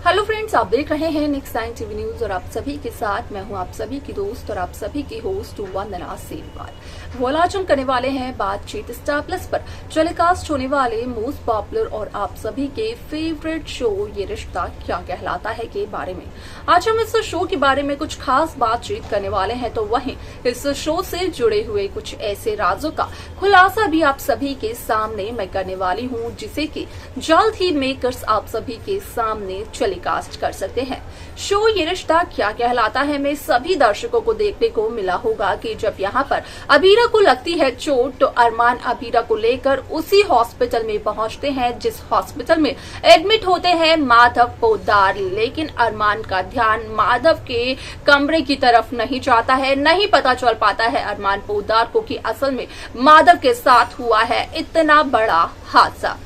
Hello friends, आप देख रहे हैं नेक्स्ट टाइम टीवी न्यूज और आप सभी के साथ मैं हूं आप सभी की दोस्त और आप सभी की होस्ट वंदना सेलवाल। वो आज हम करने वाले हैं बातचीत स्टार प्लस पर टेलीकास्ट होने वाले मोस्ट पॉपुलर और आप सभी के फेवरेट शो ये रिश्ता क्या कहलाता है के बारे में। आज हम इस शो के बारे में कुछ खास बातचीत करने वाले हैं, तो वहीं इस शो से जुड़े हुए कुछ ऐसे राजों का खुलासा भी आप सभी के सामने मैं करने वाली हूँ, जिसे कि जल्द ही मेकर्स आप सभी के सामने टेलीकास्ट कर सकते हैं। शो ये रिश्ता क्या कहलाता है में सभी दर्शकों को देखने को मिला होगा कि जब यहाँ पर अबीरा को लगती है चोट तो अरमान अबीरा को लेकर उसी हॉस्पिटल में पहुंचते हैं जिस हॉस्पिटल में एडमिट होते हैं माधव पोद्दार। लेकिन अरमान का ध्यान माधव के कमरे की तरफ नहीं जाता है। नहीं पता चल पाता है अरमान पोद्दार को कि असल में माधव के साथ हुआ है इतना बड़ा हादसा।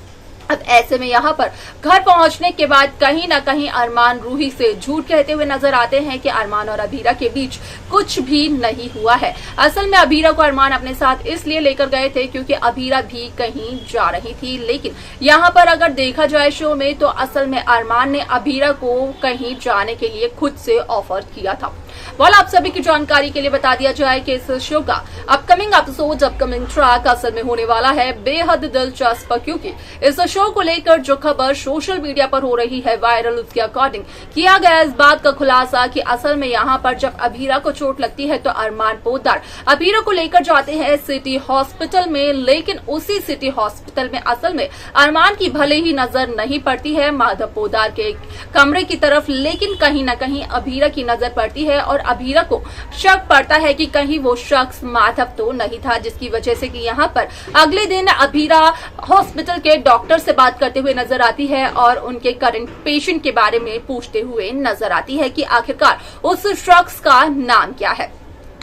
अब ऐसे में यहाँ पर घर पहुंचने के बाद कहीं ना कहीं अरमान रूही से झूठ कहते हुए नजर आते हैं कि अरमान और अबीरा के बीच कुछ भी नहीं हुआ है। असल में अबीरा को अरमान अपने साथ इसलिए लेकर गए थे क्योंकि अबीरा भी कहीं जा रही थी। लेकिन यहाँ पर अगर देखा जाए शो में तो असल में अरमान ने अबीरा को कहीं जाने के लिए खुद से ऑफर किया था। वाला आप सभी की जानकारी के लिए बता दिया जाए कि इस शो का अपकमिंग एपिसोड अपकमिंग ट्रैक असल में होने वाला है बेहद दिलचस्प, क्योंकि इस शो को लेकर जो खबर सोशल मीडिया पर हो रही है वायरल, उसके अकॉर्डिंग किया गया इस बात का खुलासा कि असल में यहाँ पर जब अबीरा को चोट लगती है तो अरमान पोद्दार अबीरा को लेकर जाते हैं सिटी हॉस्पिटल में। लेकिन उसी सिटी हॉस्पिटल में असल में अरमान की भले ही नजर नहीं पड़ती है माधव पोद्दार के कमरे की तरफ, लेकिन कहीं न कहीं अबीरा की नजर पड़ती है और अबीरा को शक पड़ता है कि कहीं वो शख्स माधव तो नहीं था, जिसकी वजह से कि यहाँ पर अगले दिन अबीरा हॉस्पिटल के डॉक्टर से बात करते हुए नजर आती है और उनके करंट पेशेंट के बारे में पूछते हुए नजर आती है कि आखिरकार उस शख्स का नाम क्या है।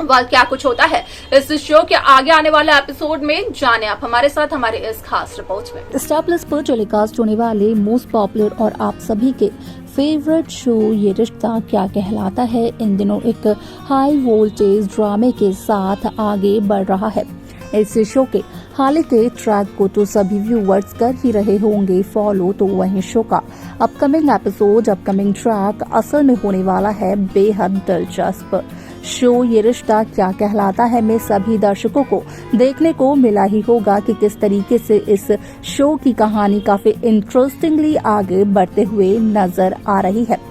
वह क्या कुछ होता है इस शो के आगे आने वाले एपिसोड में, जाने आप हमारे साथ हमारे इस खास रिपोर्ट में। स्टार प्लस पर टेलीकास्ट होने वाले मोस्ट पॉपुलर और आप सभी के फेवरेट शो ये रिश्ता क्या कहलाता है इन दिनों एक हाई वोल्टेज ड्रामे के साथ आगे बढ़ रहा है। इस शो के हाल के ट्रैक को तो सभी व्यूवर्स कर ही रहे होंगे फॉलो, तो वहीं शो का अपकमिंग एपिसोड अपकमिंग ट्रैक असल में होने वाला है बेहद दिलचस्प। शो ये रिश्ता क्या कहलाता है में सभी दर्शकों को देखने को मिला ही होगा कि किस तरीके से इस शो की कहानी काफी इंटरेस्टिंगली आगे बढ़ते हुए नजर आ रही है,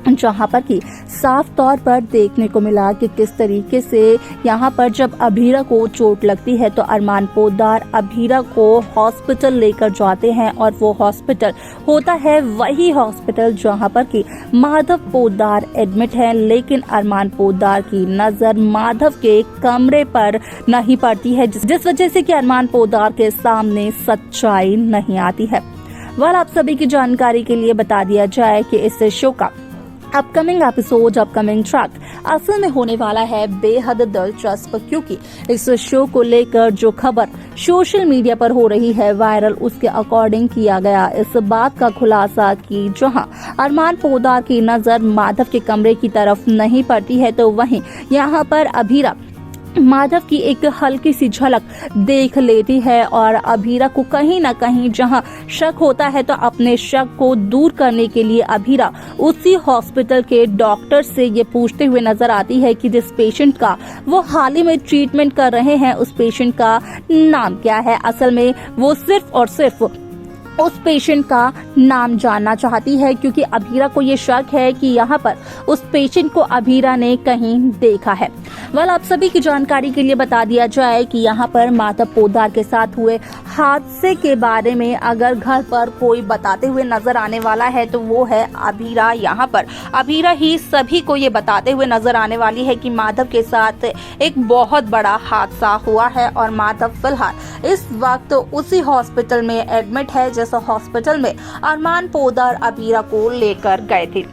जहां पर कि साफ तौर पर देखने को मिला कि किस तरीके से यहाँ पर जब अबीरा को चोट लगती है तो अरमान पोद्दार अबीरा को हॉस्पिटल लेकर जाते हैं और वो हॉस्पिटल होता है वही हॉस्पिटल जहाँ पर कि माधव पोद्दार एडमिट है। लेकिन अरमान पोद्दार की नजर माधव के कमरे पर नहीं पड़ती है, जिस वजह से कि अरमान पोद्दार के सामने सच्चाई नहीं आती है। वह आप सभी की जानकारी के लिए बता दिया जाए कि इस शो का अपकमिंग एपिसोड अपकमिंग ट्रैक असल में होने वाला है बेहद दिलचस्प, क्योंकि इस शो को लेकर जो खबर सोशल मीडिया पर हो रही है वायरल, उसके अकॉर्डिंग किया गया इस बात का खुलासा कि जहां अरमान पोद्दार की नजर माधव के कमरे की तरफ नहीं पड़ती है तो वहीं यहां पर अबीरा माधव की एक हल्की सी झलक देख लेती है और अबीरा को कहीं न कहीं जहां शक होता है तो अपने शक को दूर करने के लिए अबीरा उसी हॉस्पिटल के डॉक्टर से ये पूछते हुए नजर आती है कि जिस पेशेंट का वो हाल ही में ट्रीटमेंट कर रहे हैं उस पेशेंट का नाम क्या है। असल में वो सिर्फ और सिर्फ उस पेशेंट का नाम जानना चाहती है, क्योंकि अबीरा को ये शक है कि यहाँ पर उस पेशेंट को अबीरा ने कहीं देखा है। वह आप सभी की जानकारी के लिए बता दिया जाए कि यहाँ पर माधव पोद्दार के साथ हुए हादसे के बारे में अगर घर पर कोई बताते हुए नजर आने वाला है तो वो है अबीरा। यहाँ पर अबीरा ही सभी को ये बताते हुए नजर आने वाली है कि माधव के साथ एक बहुत बड़ा हादसा हुआ है और माधव फिलहाल इस वक्त उसी हॉस्पिटल में एडमिट है जिस हॉस्पिटल में अरमान पोद्दार अबीरा को लेकर गए थे।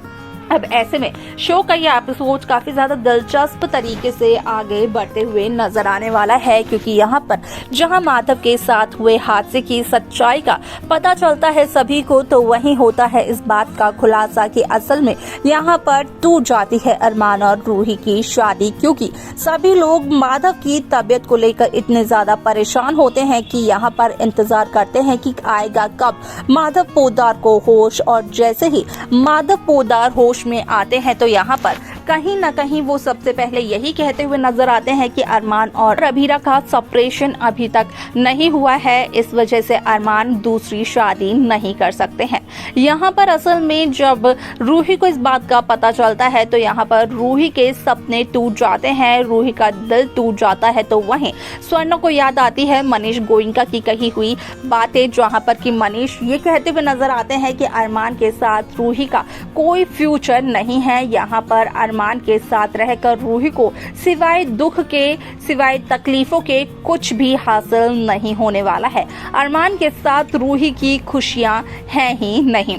अब ऐसे में शो का ये एपिसोड काफी ज्यादा दिलचस्प तरीके से आगे बढ़ते हुए नजर आने वाला है, क्योंकि यहाँ पर जहाँ माधव के साथ हुए हादसे की सच्चाई का पता चलता है सभी को, तो वहीं होता है इस बात का खुलासा कि असल में यहाँ पर टूट जाती है अरमान और रूही की शादी, क्योंकि सभी लोग माधव की तबीयत को लेकर इतने ज्यादा परेशान होते हैं कि यहाँ पर इंतजार करते हैं कि आएगा कब माधव पोद्दार को होश। और जैसे ही माधव पोद्दार होश में आते हैं तो यहाँ पर कहीं न कहीं वो सबसे पहले यही कहते हुए नजर आते हैं कि अरमान और अभीरा का सेपरेशन अभी तक नहीं हुआ है, इस वजह से अरमान दूसरी शादी नहीं कर सकते हैं। यहाँ पर असल में जब रूही को इस बात का पता चलता है तो यहाँ पर रूही के सपने टूट जाते हैं, रूही का दिल टूट जाता है। तो वहीं स्वर्ण को याद आती है मनीष गोयनका की कही हुई बातें, जहाँ पर कि मनीष ये कहते हुए नजर आते हैं कि अरमान के साथ रूही का कोई फ्यूचर नहीं है। यहाँ पर अरमान के साथ रहकर रूही को सिवाय दुख के, सिवाय तकलीफों के कुछ भी हासिल नहीं होने वाला है। अरमान के साथ रूही की खुशियां हैं ही नहीं।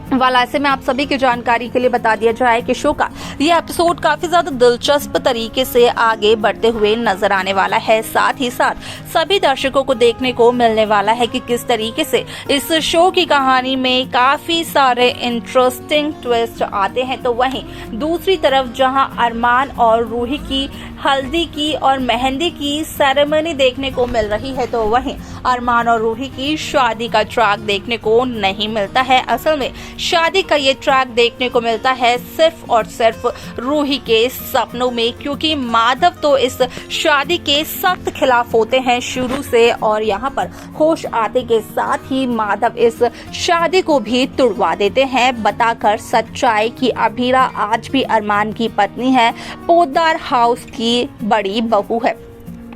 वाला ऐसे में आप सभी की जानकारी के लिए बता दिया जाए कि शो का ये एपिसोड काफी ज्यादा दिलचस्प तरीके से आगे बढ़ते हुए नजर आने वाला है। साथ ही साथ सभी दर्शकों को देखने को मिलने वाला है कि किस तरीके से इस शो की कहानी में काफी सारे इंटरेस्टिंग ट्विस्ट आते हैं। तो वहीं दूसरी तरफ जहां अरमान और रूही की हल्दी की और मेहंदी की सेरेमनी देखने को मिल रही है, तो वहीं अरमान और रूही की शादी का ट्रैक देखने को नहीं मिलता है। असल में शादी का ये ट्रैक देखने को मिलता है सिर्फ और सिर्फ रूही के सपनों में, क्योंकि माधव तो इस शादी के सख्त खिलाफ होते हैं शुरू से, और यहाँ पर होश आते के साथ ही माधव इस शादी को भी तुड़वा देते हैं, बताकर सच्चाई कि अभीरा आज भी अरमान की पत्नी है, पोद्दार हाउस की बड़ी बहू है।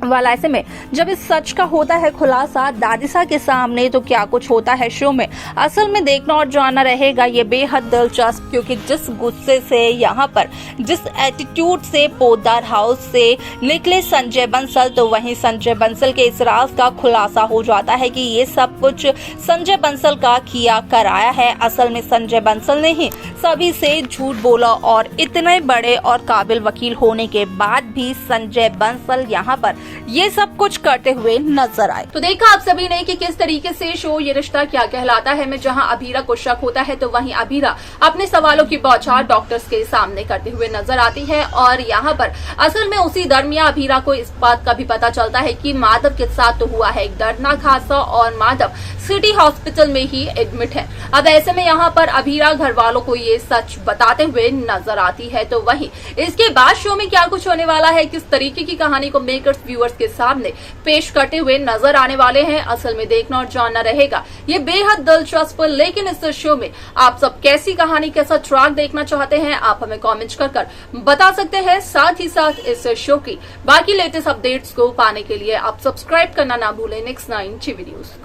वाला ऐसे में जब इस सच का होता है खुलासा दादिसा के सामने, तो क्या कुछ होता है शो में असल में देखना और जानना रहेगा ये बेहद दिलचस्प, क्योंकि जिस गुस्से से यहाँ पर, जिस एटीट्यूड से पोद्दार हाउस से निकले संजय बंसल, तो वहीं संजय बंसल के इस राज का खुलासा हो जाता है कि ये सब कुछ संजय बंसल का किया कराया है। असल में संजय बंसल ने ही सभी से झूठ बोला, और इतने बड़े और काबिल वकील होने के बाद भी संजय बंसल यहाँ पर ये सब कुछ करते हुए नजर आए। तो देखा आप सभी ने कि किस तरीके से शो ये रिश्ता क्या कहलाता है में जहां अभीरा को शक होता है, तो वहीं अभीरा अपने सवालों की बौछार डॉक्टर्स के सामने करते हुए नजर आती है। और यहाँ पर असल में उसी दरमियान अभीरा को इस बात का भी पता चलता है कि माधव के साथ तो हुआ है एक दर्दनाक हादसा और माधव सिटी हॉस्पिटल में ही एडमिट है। अब ऐसे में यहाँ पर अभीरा घर वालों को ये सच बताते हुए नजर आती है। तो वहीं इसके बाद शो में क्या कुछ होने वाला है, किस तरीके की कहानी को मेकर्स व्यूअर्स के सामने पेश करते हुए नजर आने वाले हैं, असल में देखना और जानना रहेगा ये बेहद दिलचस्प। लेकिन इस शो में आप सब कैसी कहानी, कैसा ट्रैक देखना चाहते हैं, आप हमें कमेंट्स कर बता सकते हैं। साथ ही साथ इस शो की बाकी लेटेस्ट अपडेट्स को पाने के लिए आप सब्सक्राइब करना ना भूलें नेक्स्ट 9 टीवी न्यूज को।